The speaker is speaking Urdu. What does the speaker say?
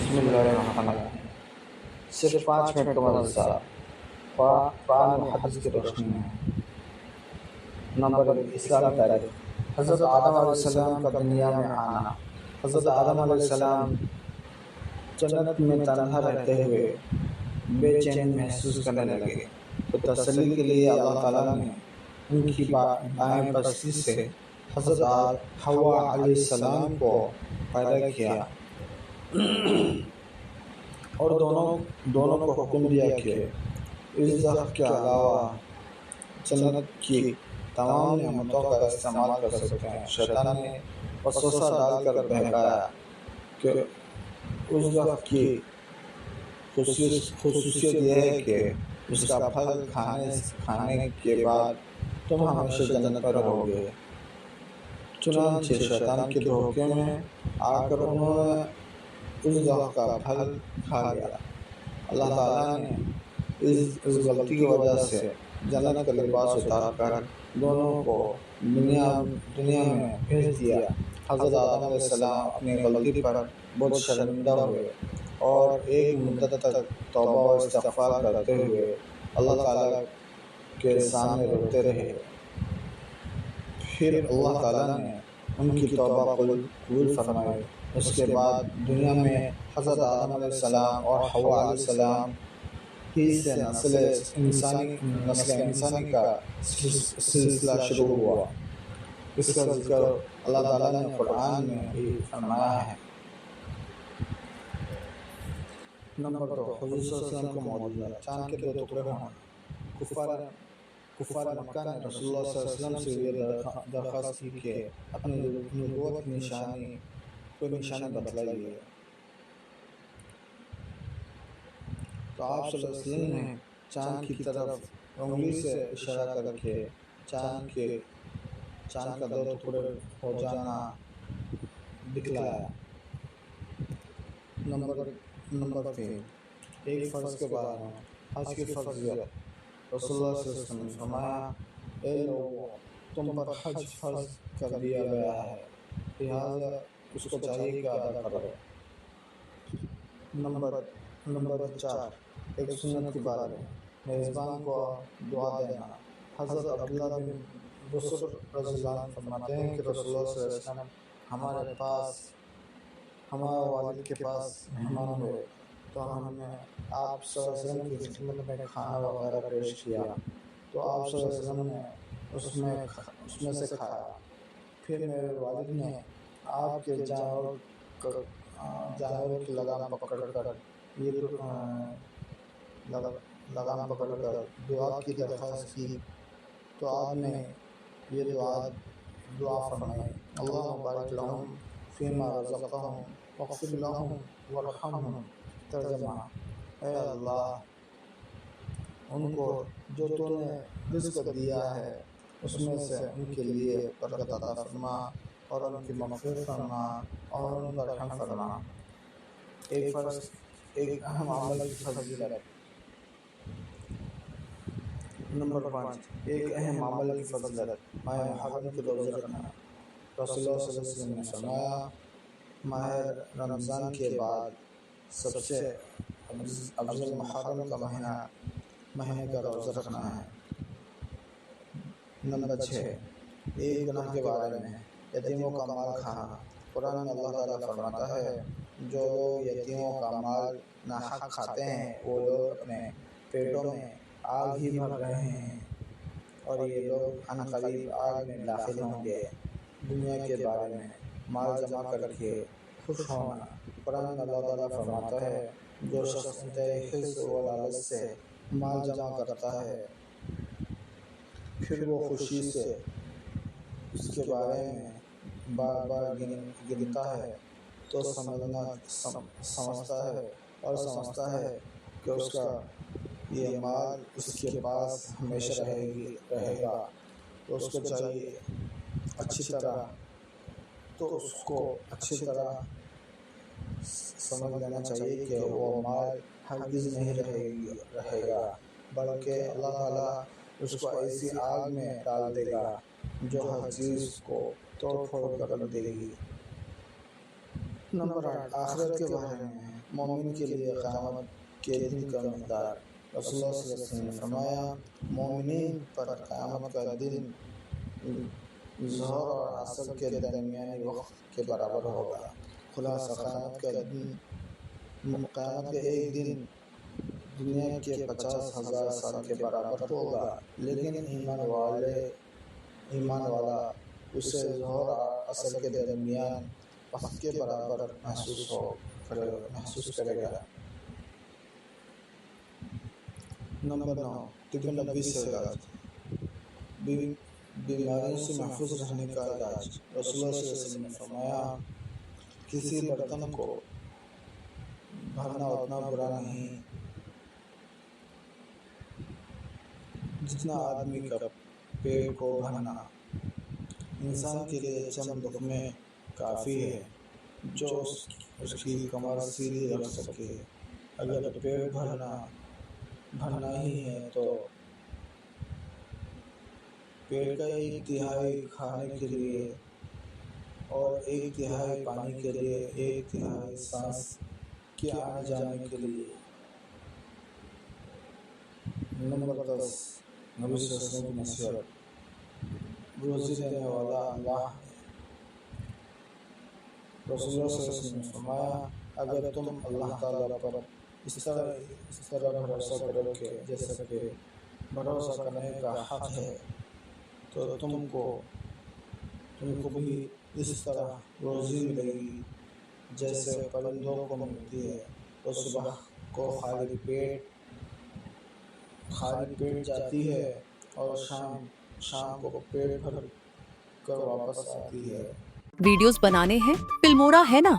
بسم اللہ الرحمن الرحیم۔ صرف 5 منٹ کا مدرسہ قرآن و حدیث کی روشنی میں۔ نمبر 1، اسلامی تاریخ۔ حضرت آدم علیہ السلام کا دنیا میں آنا۔ حضرت آدم علیہ السلام جنت میں تنہا رہتے ہوئے بے چین محسوس کرنے لگے، تو تسلی کے لیے اللہ تعالیٰ نے ان کی بائیں پستی سے حضرت حوا علیہ السلام کو پیدا کیا اور دونوں کو حکم دیا کہ اس درخت کے علاوہ جنت کی تمام نعمتوں کا استعمال کر سکتے ہیں۔ شیطان نے وسوسہ ڈال کر بہکایا کہ اس درخت کی خصوصیت یہ ہے کہ اس کا پھل کھانے کے بعد تم ہمیشہ جنت پر رہو گے۔ چنانچہ شیطان کے دھوکے میں آ کر انہوں نے اس درخت کا پھل کھا لیا۔ اللہ تعالیٰ نے اس غلطی کی وجہ سے جنت کا لباس اتار کر دونوں کو دنیا میں بھیج دیا۔ حضرت آدم علیہ السلام اپنی غلطی پر بہت شرمندہ ہوئے اور ایک مدت تک توبہ و استغفار کرتے ہوئے اللہ تعالیٰ کے سامنے روتے رہے۔ پھر اللہ تعالیٰ نے ان کی توبہ قبول فرمائی۔ اس کے بعد دنیا میں حضرت آدم علیہ السلام اور حوا علیہ السلام ہی سے نسل انسانی کا سلسلہ شروع ہوا۔ اس کا ذکر اللہ تعالیٰ نے قرآن میں بھی فرمایا ہے۔ نمبر 2، حضور صلی اللہ علیہ وسلم کو معجزہ، چاند کے 2 ٹکڑے ہونا۔ کفار مکہ نے رسول اللہ صلی اللہ علیہ وسلم سے یہ درخواست کی کہ اپنی نبوت کی نشانی بتلائیے، تو آپ صلی اللہ علیہ وسلم نے چاند کی طرف انگلی سے اشارہ کر کے چاند کا 2 ٹکڑے ہو جانا دکھلایا۔ نمبر 3، ایک فرض کے بارے میں، حج کی فرضیت۔ رسول اللہ صلی اللہ علیہ وسلم نے فرمایا، اے لوگو، تم پر حج فرض کر دیا گیا ہے، لہذا اس کو چاہیے کہ ادا کرو۔ نمبر 4، ایک سنت کے بارے میں، میزبان کو دعا دینا۔ حضرت عبداللہ بن بصر رضی اللہ عنہ فرماتے ہیں کہ رسول اللہ صلی اللہ علیہ وسلم ہمارے والد کے پاس مہمان ہوئے، تو ہم نے آپ صلی اللہ علیہ وسلم کی خدمت میں کھانا وغیرہ پیش کیا، تو آپ صلی اللہ علیہ وسلم نے اس میں سے کھایا۔ پھر میرے والد نے آپ کے جانور کی لگام پکڑ کر دعا کی درخواست کی، تو آپ نے یہ دعا فرمائی، اللہم بارک لہم فیما رزقتہم واغفر لہم وارحمہم۔ ترجمہ، اے اللہ، ان کو جو تو نے رزق دیا ہے اس میں سے ان کے لیے برکت عطا فرما اور ان کی مغفرت فرما اور ان پر رحم فرما۔ ایک اہم عمل کی فضیلت۔ نمبر 5، ایک اہم عمل کی فضیلت، ماہ محرم کے روزے رکھنا۔ رسول اللہ صلی اللہ علیہ وسلم نے فرمایا، ماہ رمضان کے بعد سب سے افضل محرم کا مہینے کا روزہ رکھنا ہے۔ نمبر 6، ایک گناہ کے بارے میں، یتیموں کا مال کھانا۔ قرآن میں اللہ تعالیٰ فرماتا ہے، جو لوگ یتیموں کا مال ناحق کھاتے ہیں وہ لوگ اپنے پیٹوں میں آگ ہی بھر رہے ہیں اور یہ لوگ عنقریب آگ میں داخل ہوں گے۔ دنیا کے بارے میں، مال جمع کر کے خوش ہونا۔ قرآن میں اللہ تعالیٰ فرماتا ہے، جو شخص انتہائی حرص و لالچ سے مال جمع کرتا ہے پھر وہ خوشی سے اس کے بارے میں بار بار گنتا ہے تو سمجھتا ہے کہ اس کا یہ مال اس کے پاس ہمیشہ رہے گا، تو اس کو اچھی طرح سمجھ لینا چاہیے کہ وہ مال ہرگز نہیں رہے گا، بلکہ اللہ تعالیٰ اس کو ایسی آگ میں ڈال دے گا جو ہر چیز کو توڑ پھوڑ کر رکھ دے گی۔ نمبر 8، آخرت کے بارے میں، مومن کے لیے قیامت کے دن کا مقدار۔ رسول اللہ صلی اللہ علیہ وسلم نے فرمایا مومنین پر قیامت کا دن ظہر اور عصر کے درمیانی وقت کے برابر ہوگا۔ خلاصہ قیامت کا ایک دن دنیا کے 50,000 سال کے برابر ہوگا، لیکن ایمان والا اسے ظہر اور عصر کے درمیان وقت کے برابر محسوس کرے گا۔ نمبر 9، طب نبوی سے علاج، بیماریوں سے محفوظ رہنے کا علاج۔ رسول اللہ صلی اللہ علیہ وسلم نے فرمایا کسی برتن کو بھرنا اتنا برا نہیں جتنا آدمی کا پیٹ کو بھرنا۔ انسان کے لیے چند لقمے کافی ہے جو اس کی کمر سیدھی رکھ سکے۔ اگر پیٹ بھرنا ہی ہے تو پیٹ کا 1/3 کھانے کے لیے اور 1/3 پانی کے لیے، 1/3 سانس کے آنے جانے کے لیے۔ نمبر 10، نبی صلی اللہ علیہ وسلم کی نصیحت، روزی دینے والا اللہ ہے۔ رسول اللہ صلی اللہ علیہ وسلم نے فرمایا اگر تم اللہ تعالیٰ پر اس طرح بھروسہ کرو کہ جیسا کہ بھروسہ کرنے کا حق ہے، تو تم کو بھی اس طرح روزی ملے گی جیسے پرندوں کو ملتی ہے۔ تو صبح کو خالی پیٹ جاتی ہے اور شام کو پیٹ بھر کر واپس آتی ہے۔ ویڈیوز بنانے ہیں، فلمورا ہے نا۔